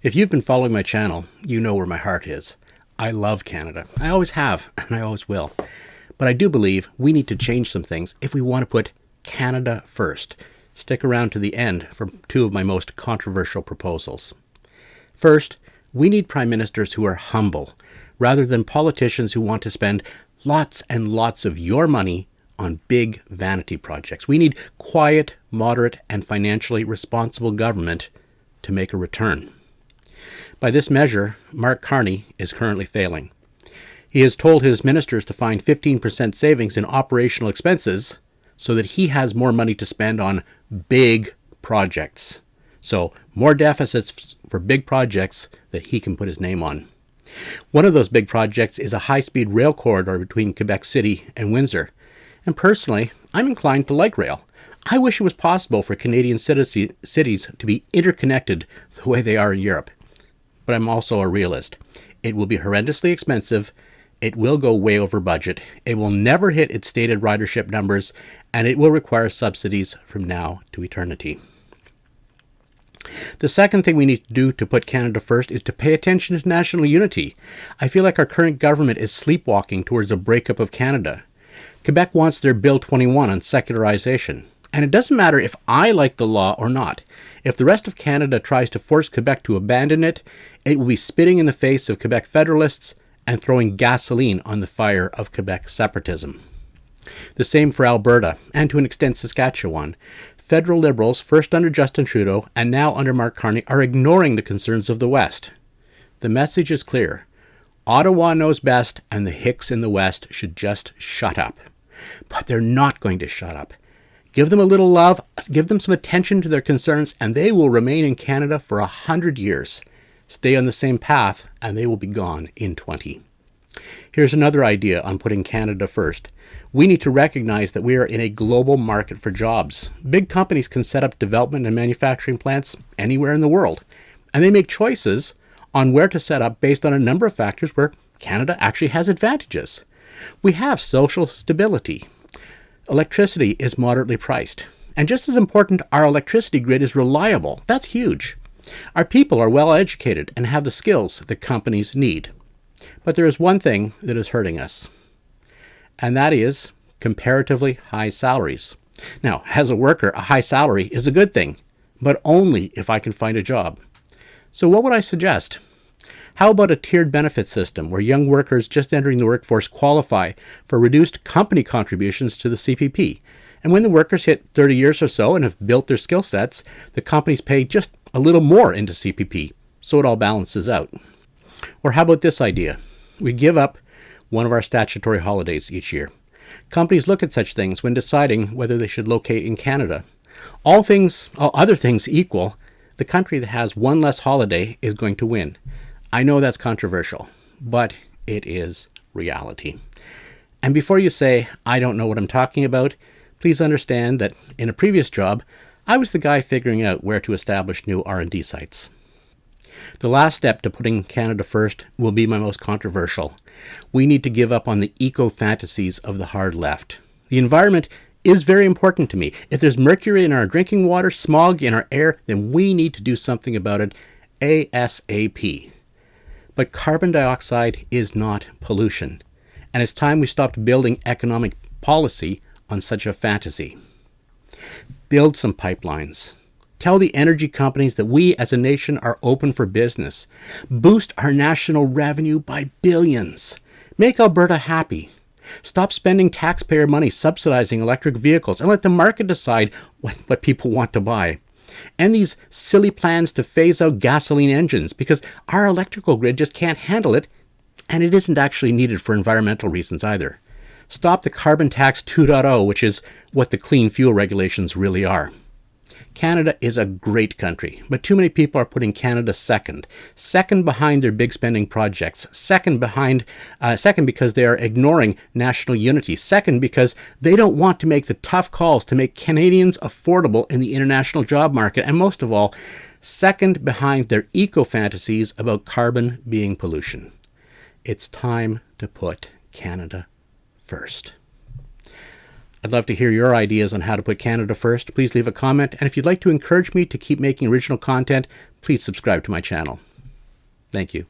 If you've been following my channel, you know where my heart is. I love Canada. I always have, and I always will. But I do believe we need to change some things if we want to put Canada first. Stick around to the end for two of my most controversial proposals. First, we need prime ministers who are humble, rather than politicians who want to spend lots and lots of your money on big vanity projects. We need quiet, moderate, and financially responsible government to make a return. By this measure, Mark Carney is currently failing. He has told his ministers to find 15% savings in operational expenses so that he has more money to spend on big projects. So, more deficits for big projects that he can put his name on. One of those big projects is a high-speed rail corridor between Quebec City and Windsor. And personally, I'm inclined to like rail. I wish it was possible for Canadian cities to be interconnected the way they are in Europe. But I'm also a realist. It will be horrendously expensive. It will go way over budget. It will never hit its stated ridership numbers, and it will require subsidies from now to eternity. The second thing we need to do to put Canada first is to pay attention to national unity. I feel like our current government is sleepwalking towards a breakup of Canada. Quebec wants their Bill 21 on secularization. And it doesn't matter if I like the law or not. If the rest of Canada tries to force Quebec to abandon it, it will be spitting in the face of Quebec federalists and throwing gasoline on the fire of Quebec separatism. The same for Alberta, and to an extent Saskatchewan. Federal Liberals, first under Justin Trudeau and now under Mark Carney, are ignoring the concerns of the West. The message is clear. Ottawa knows best, and the hicks in the West should just shut up. But they're not going to shut up. Give them a little love, give them some attention to their concerns, and they will remain in Canada for 100 years. Stay on the same path, and they will be gone in 20. Here's another idea on putting Canada first. We need to recognize that we are in a global market for jobs. Big companies can set up development and manufacturing plants anywhere in the world, and they make choices on where to set up based on a number of factors where Canada actually has advantages. We have social stability. Electricity is moderately priced. And just as important, our electricity grid is reliable. That's huge. Our people are well educated and have the skills that companies need. But there is one thing that is hurting us, and that is comparatively high salaries. Now, as a worker, a high salary is a good thing, but only if I can find a job. So what would I suggest? How about a tiered benefit system where young workers just entering the workforce qualify for reduced company contributions to the CPP? And when the workers hit 30 years or so and have built their skill sets, the companies pay just a little more into CPP, so it all balances out. Or how about this idea? We give up one of our statutory holidays each year. Companies look at such things when deciding whether they should locate in Canada. All other things equal, the country that has one less holiday is going to win. I know that's controversial, but it is reality. And before you say, I don't know what I'm talking about, please understand that in a previous job, I was the guy figuring out where to establish new R&D sites. The last step to putting Canada first will be my most controversial. We need to give up on the eco-fantasies of the hard left. The environment is very important to me. If there's mercury in our drinking water, smog in our air, then we need to do something about it ASAP. But carbon dioxide is not pollution, and it's time we stopped building economic policy on such a fantasy. Build some pipelines. Tell the energy companies that we as a nation are open for business. Boost our national revenue by billions. Make Alberta happy. Stop spending taxpayer money subsidizing electric vehicles and let the market decide what people want to buy. And these silly plans to phase out gasoline engines because our electrical grid just can't handle it, and it isn't actually needed for environmental reasons either. Stop the carbon tax 2.0, which is what the clean fuel regulations really are. Canada is a great country, but too many people are putting Canada second behind their big spending projects, second because they are ignoring national unity, second because they don't want to make the tough calls to make Canadians affordable in the international job market, and most of all, second behind their eco-fantasies about carbon being pollution. It's time to put Canada first. I'd love to hear your ideas on how to put Canada first. Please leave a comment. And if you'd like to encourage me to keep making original content, please subscribe to my channel. Thank you.